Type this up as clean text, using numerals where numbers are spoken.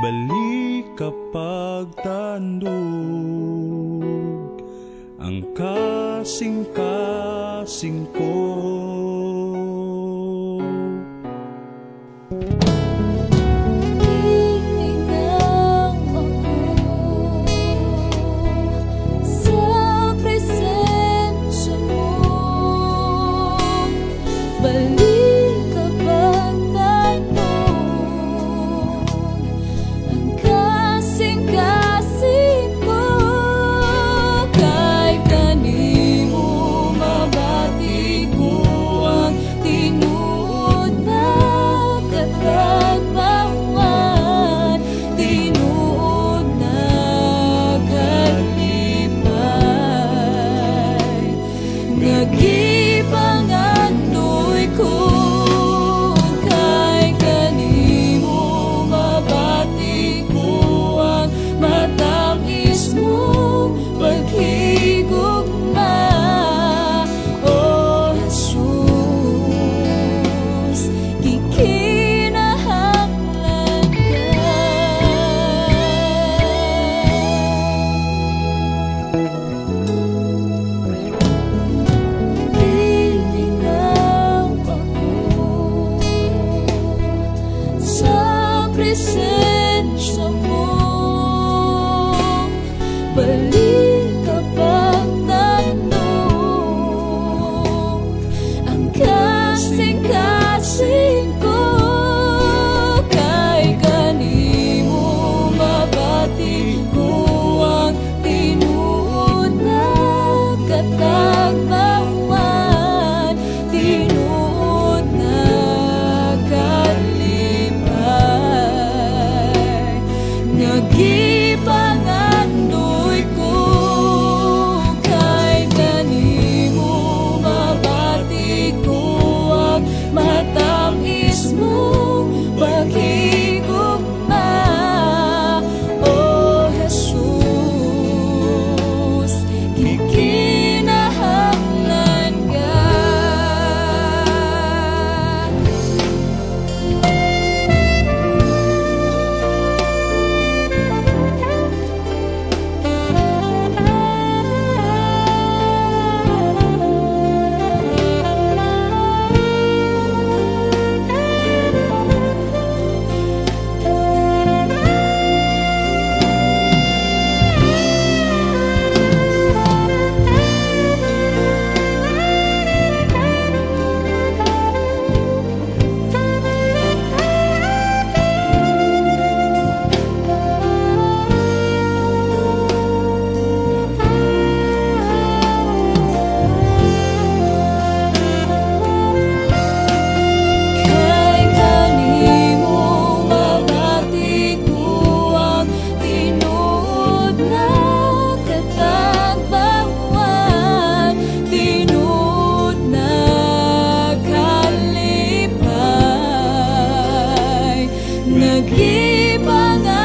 balik kapag tandog ang kasing-kasing ko. Nagipanganoy ko kay kanimo, mabati ko ang matamis mong paghigugma. O Jesus, gikinahanglan ka. Presensya mo, balik kapag tandog ang kasing-kasing ko. Kay kanimo, mabati ko ang tinuod na katagbawan, tinuod na nagipanganoy ko kay kanimo, mabati ko ang matamis mong paghigugma. O Jesus, gikinahanglan ka. Nagipanganoy